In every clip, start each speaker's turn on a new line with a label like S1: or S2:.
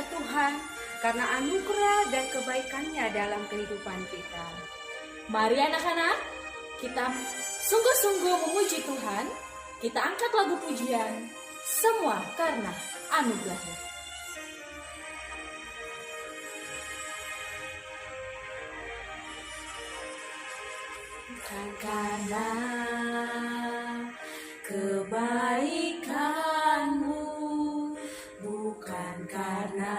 S1: kepada Tuhan karena anugerah dan kebaikannya dalam kehidupan kita.
S2: Mari anak-anak, kita sungguh-sungguh memuji Tuhan. Kita angkat lagu pujian, semua karena anugerah-Nya.
S1: Bukan karena kebaikanmu, bukan karena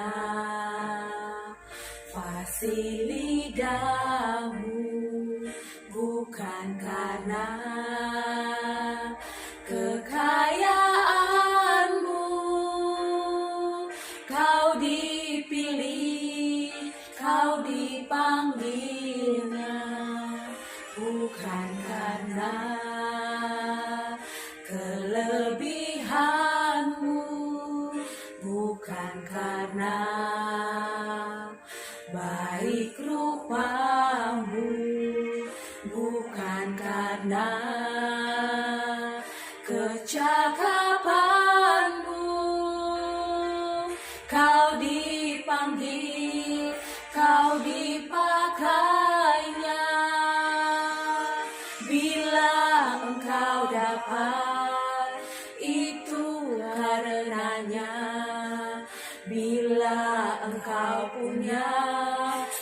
S1: fasilitasmu, bukan karena kekayaanmu, kau dipilih, kau dipanggilnya, bukan karena kelebihanmu, bukan karena baik rupamu, bukan karena kecakapanmu, kau dipanggil, kau dipakainya. Bila engkau dapat, itu karenanya. Bila engkau punya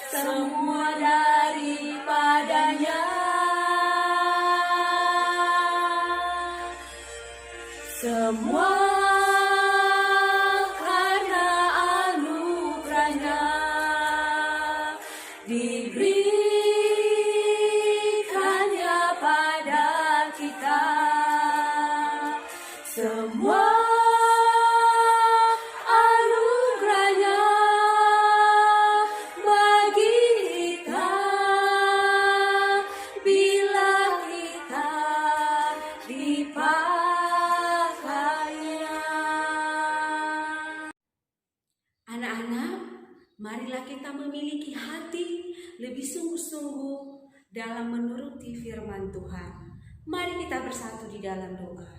S1: semua daripadanya, semua karena anugerah-Nya diberikannya pada kita. Semua anugerah-Nya bagi kita bila kita dipakainya. Anak-anak, marilah kita memiliki hati lebih sungguh-sungguh dalam menuruti firman Tuhan. Mari kita bersatu di dalam doa.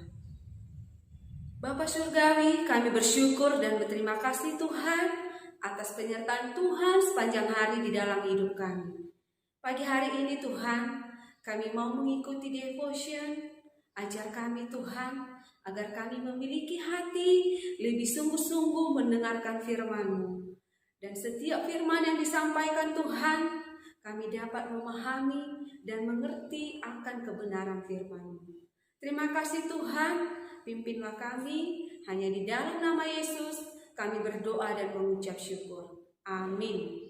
S1: Bapa Surgawi, kami bersyukur dan berterima kasih Tuhan atas penyertaan Tuhan sepanjang hari di dalam hidup kami. Pagi hari ini Tuhan, kami mau mengikuti devotion. Ajar kami Tuhan, agar kami memiliki hati lebih sungguh-sungguh mendengarkan firman-Mu. Dan setiap firman yang disampaikan Tuhan, kami dapat memahami dan mengerti akan kebenaran firman-Mu. Terima kasih Tuhan, pimpinlah kami, hanya di dalam nama Yesus kami berdoa dan mengucap syukur. Amin.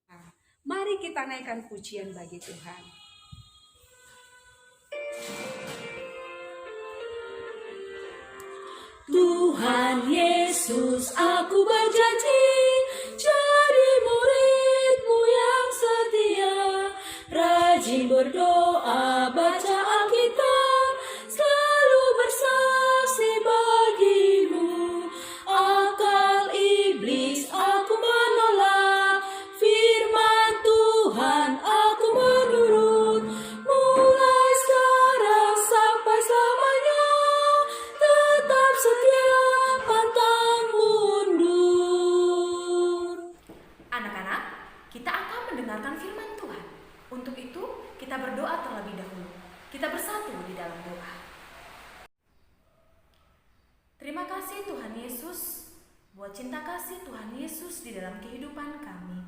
S1: Nah, mari kita naikkan pujian bagi Tuhan. Tuhan Yesus, aku berjanji jadi murid-Mu yang setia, rajin berdoa, baca Alkitab, selalu bersaksi bagi-Mu. Akal iblis aku menolak, firman Tuhan aku menurut, mulai sekarang sampai selamanya, tetap setia pantang mundur.
S2: Anak-anak, kita akan mendengarkan firman Tuhan. Untuk itu, kita berdoa terlebih dahulu. Kita bersatu di dalam doa. Terima kasih Tuhan Yesus, buat cinta kasih Tuhan Yesus di dalam kehidupan kami.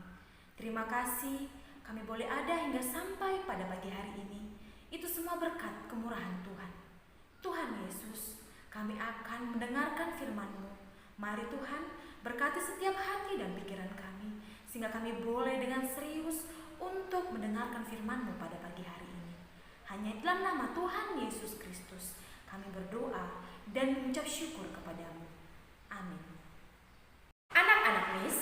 S2: Terima kasih kami boleh ada hingga sampai pada pagi hari ini. Itu semua berkat kemurahan Tuhan. Tuhan Yesus, kami akan mendengarkan firman-Mu. Mari Tuhan, berkati setiap hati dan pikiran kami, sehingga kami boleh dengan serius untuk mendengarkan firman-Mu pada pagi hari ini. Hanya dalam nama Tuhan Yesus Kristus kami berdoa dan mengucap syukur kepadamu. Amin. Anak-anak Miss,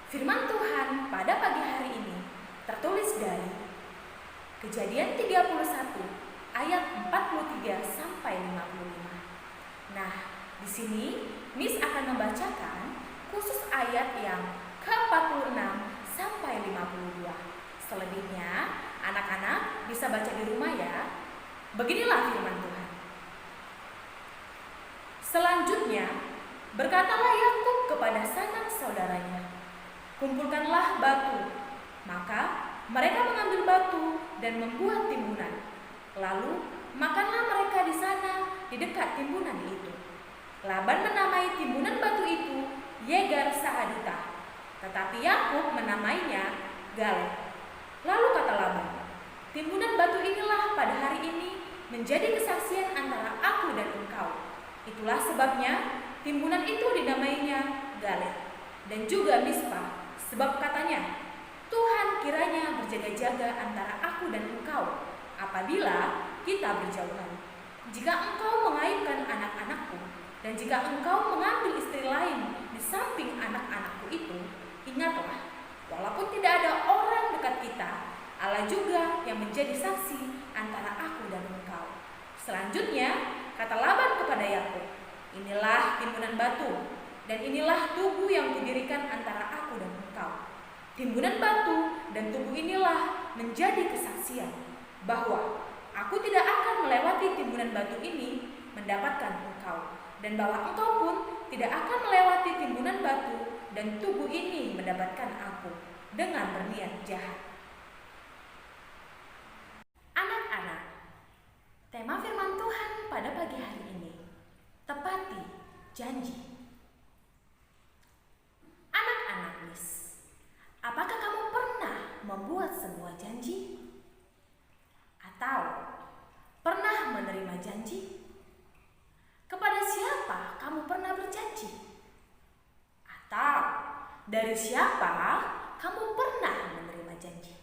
S2: firman Tuhan pada pagi hari ini tertulis dari Kejadian 31 ayat 43 sampai 55. Nah, di sini Miss akan membacakan khusus ayat yang ke-46 sampai 52. Selebihnya, anak-anak bisa baca di rumah ya. Beginilah firman Tuhan. Selanjutnya, Berkatalah Yakub kepada sanak saudaranya, "Kumpulkanlah batu." Maka mereka mengambil batu dan membuat timbunan. Lalu makanlah mereka di sana di dekat timbunan itu. Laban menamai timbunan batu itu Yegar Sahadutah, tetapi Yakub menamainya Galed. Lalu kata Laban, "Timbunan batu inilah pada hari ini menjadi kesaksian antara aku dan engkau." Itulah sebabnya timbunan itu dinamainya Galed dan juga Mispa, sebab katanya, "Tuhan kiranya berjaga-jaga antara aku dan engkau apabila kita berjauhan. Jika engkau mengaibkan anak-anakku dan jika engkau mengambil istri lain di samping anak-anakku itu, ingatlah, walaupun tidak ada orang dekat kita, Allah juga yang menjadi saksi antara aku dan engkau." Selanjutnya kata Laban kepada Yakub, "Inilah timbunan batu dan inilah tugu yang kudirikan antara aku dan engkau. Timbunan batu dan tubuh inilah menjadi kesaksian bahwa aku tidak akan melewati timbunan batu ini mendapatkan engkau, dan bahwa engkau pun tidak akan melewati timbunan batu dan tubuh ini mendapatkan aku dengan berniat jahat." Anak-anak, tema firman Tuhan pada pagi hari ini, tepati janji. Anak-anak Miss, apakah kamu pernah membuat sebuah janji? Atau pernah menerima janji? Kepada siapa kamu pernah berjanji? Atau dari siapa kamu pernah menerima janji?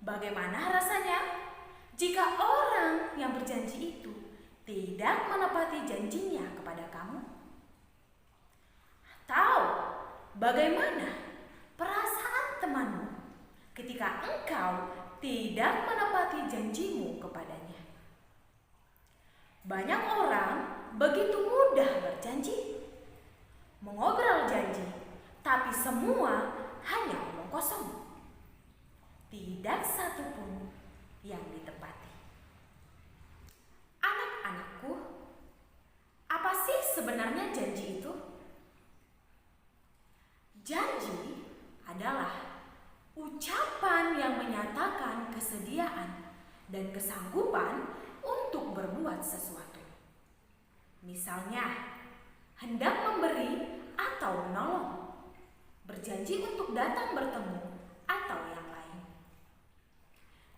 S2: Bagaimana rasanya jika orang yang berjanji itu tidak menepati janjinya kepada kamu? Atau bagaimana perasaan temanmu ketika engkau tidak menepati janjimu kepadanya? Banyak orang begitu mudah berjanji, mengobrol janji, tapi semua hanya omong kosong. Tidak satu pun yang ditepati. Anak-anakku, apa sih sebenarnya janji itu? Janji adalah ucapan yang menyatakan kesediaan dan kesanggupan untuk berbuat sesuatu. Misalnya, hendak memberi atau menolong, berjanji untuk datang bertemu, atau yang lain.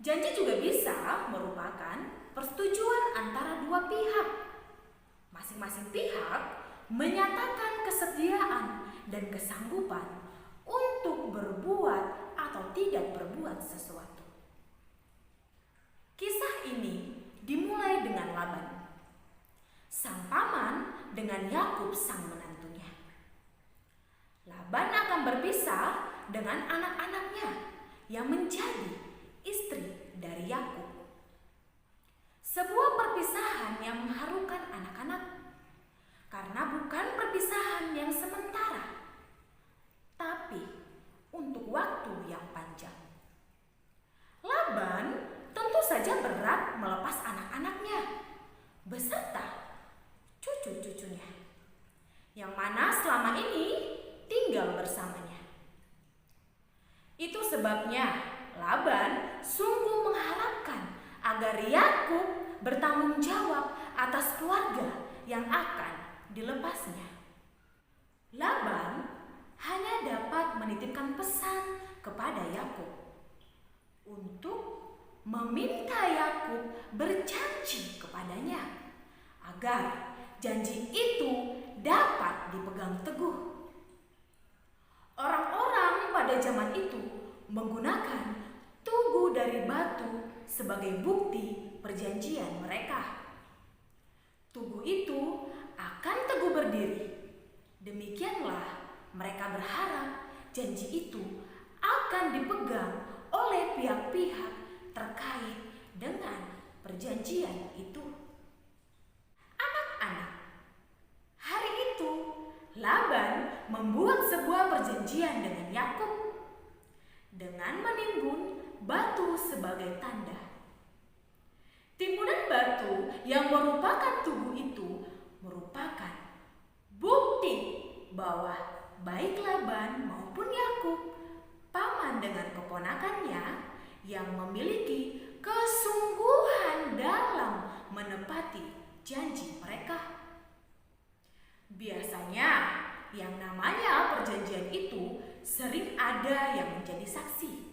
S2: Janji juga bisa merupakan persetujuan antara dua pihak. Masing-masing pihak menyatakan kesediaan dan kesanggupan untuk berbuat atau tidak berbuat sesuatu. Kisah ini dimulai dengan Laban, sang paman dengan Yakub sang menantunya. Laban akan berpisah dengan anak-anaknya yang menjadi istri dari Yakub. Sebuah perpisahan yang mengharukan anak-anak, karena bukan perpisahan yang sementara, tapi untuk waktu yang panjang. Laban tentu saja berat melepas anak-anaknya beserta cucu-cucunya, yang mana selama ini tinggal bersamanya. Itu sebabnya Laban sungguh mengharapkan agar Yakub bertanggung jawab atas keluarga yang akan dilepasnya. Laban hanya dapat menitipkan pesan kepada Yakub untuk meminta Yakub berjanji kepadanya agar janji itu dapat dipegang teguh. Orang-orang pada zaman itu menggunakan tugu dari batu sebagai bukti perjanjian mereka. Tugu itu akan teguh berdiri. Demikianlah mereka berharap janji itu akan dipegang oleh pihak-pihak terkait dengan perjanjian itu. Anak-anak, hari itu Laban membuat sebuah perjanjian dengan Yakub dengan menimbun batu sebagai tanda. Timbunan batu yang merupakan tugu itu merupakan Bukti bahwa baik Laban maupun Yakub, paman dengan keponakannya, yang memiliki kesungguhan dalam menepati janji mereka. Biasanya yang namanya perjanjian itu sering ada yang menjadi saksi.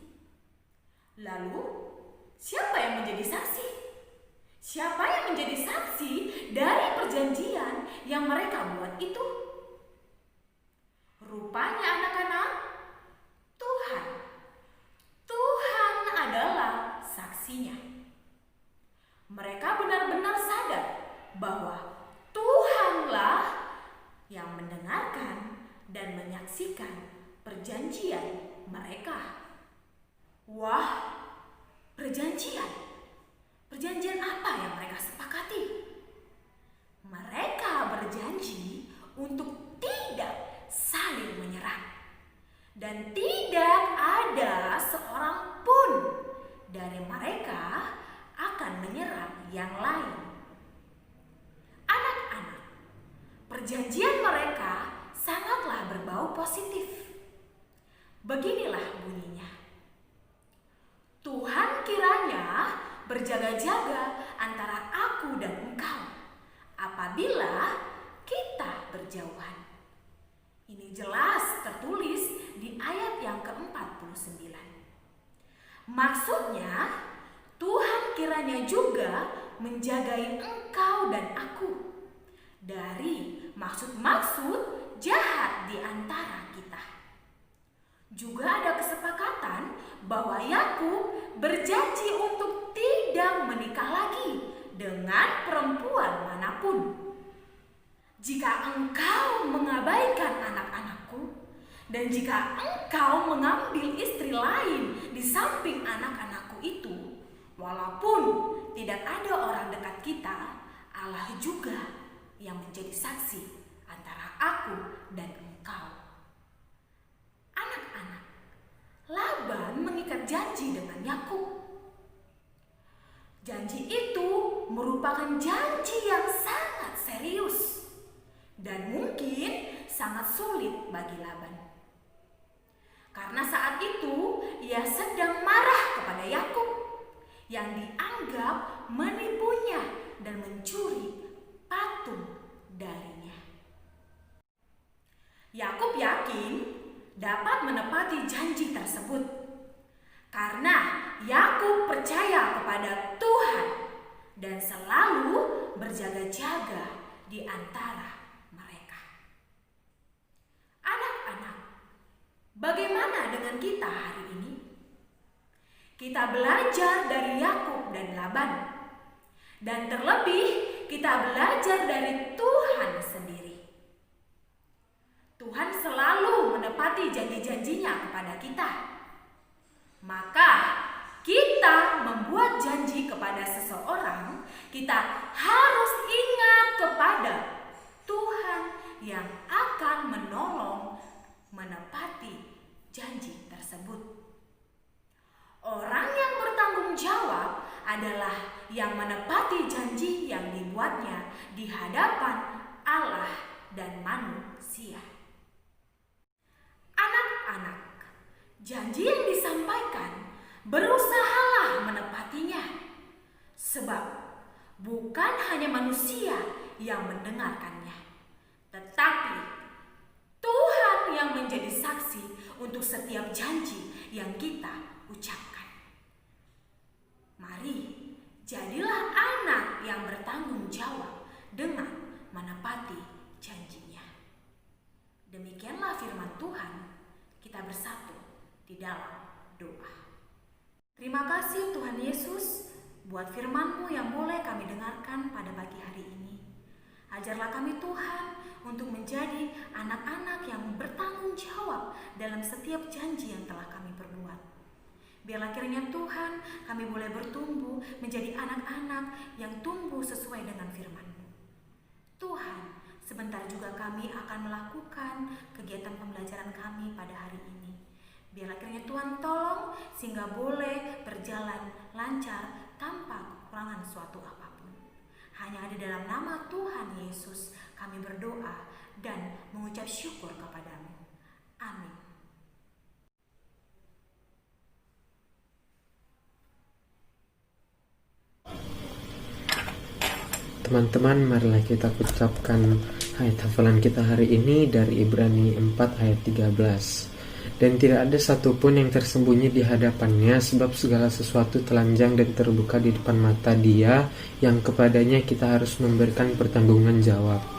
S2: Lalu, siapa yang menjadi saksi? Siapa yang menjadi saksi dari perjanjian yang mereka buat itu? Rupanya anak-anak, Tuhan. Tuhan adalah saksinya. Mereka benar-benar sadar bahwa Tuhanlah yang mendengarkan dan menyaksikan perjanjian mereka. Wah, perjanjian. Perjanjian apa yang mereka sepakati? Mereka berjanji untuk tidak saling menyerang. Dan tidak ada seorang pun dari mereka akan menyerang yang lain. Anak-anak, perjanjian mereka sangatlah berbau positif. Beginilah bunyinya. Tuhan kiranya berjaga-jaga antara aku dan engkau apabila kita berjauhan. Ini jelas tertulis di ayat yang ke-49. Maksudnya, Tuhan kiranya juga menjagai engkau dan aku dari maksud-maksud jahat di antara kita. Juga ada kesepakatan bahwa Yakub berjanji untuk tidak menikah lagi dengan perempuan manapun. Jika engkau mengabaikan anak-anakku, dan jika engkau mengambil istri lain di samping anak-anakku itu, walaupun tidak ada orang dekat kita, Allah juga yang menjadi saksi antara aku dan engkau. Anak-anak, Laban mengikat janji dengan Yakub. Janji itu merupakan janji yang sangat serius dan mungkin sangat sulit bagi Laban. Karena saat itu ia sedang marah kepada Yakub yang dianggap menipunya dan mencuri patung darinya. Yakub yakin dapat menepati janji tersebut karena Yakub percaya kepada Tuhan dan selalu berjaga-jaga di antara mereka. Anak-anak, bagaimana dengan kita hari ini? Kita belajar dari Yakub dan Laban, dan terlebih kita belajar dari Tuhan sendiri. Tuhan selalu menepati janji-janjinya kepada kita. Maka kita membuat janji kepada seseorang, kita harus ingat kepada Tuhan yang akan menolong menepati janji tersebut. Orang yang bertanggung jawab adalah yang menepati janji yang dibuatnya di hadapan Allah dan manusia. Anak-anak, janji yang disampaikan berusahalah menepatinya, sebab bukan hanya manusia yang mendengarkannya, tetapi Tuhan yang menjadi saksi untuk setiap janji yang kita ucapkan. Mari, jadilah anak yang bertanggung jawab dengan menepati janjinya. Demikianlah firman Tuhan. Kita bersatu di dalam doa. Terima kasih Tuhan Yesus buat firman-Mu yang boleh kami dengarkan pada pagi hari ini. Ajarlah kami Tuhan untuk menjadi anak-anak yang bertanggung jawab dalam setiap janji yang telah kami perbuat. Biarlah kiranya Tuhan kami boleh bertumbuh menjadi anak-anak yang tumbuh sesuai dengan firman-Mu. Tuhan, sebentar juga kami akan melakukan kegiatan pembelajaran kami pada hari ini. Biarlah kiranya Tuhan tolong sehingga boleh berjalan lancar tanpa kekurangan suatu apapun. Hanya ada dalam nama Tuhan Yesus kami berdoa dan mengucap syukur kepadamu. Amin.
S3: Teman-teman, marilah kita ucapkan ayat hafalan kita hari ini dari Ibrani 4 ayat 13. Dan tidak ada satupun yang tersembunyi di hadapannya, sebab segala sesuatu telanjang dan terbuka di depan mata Dia yang kepadanya kita harus memberikan pertanggungan jawab.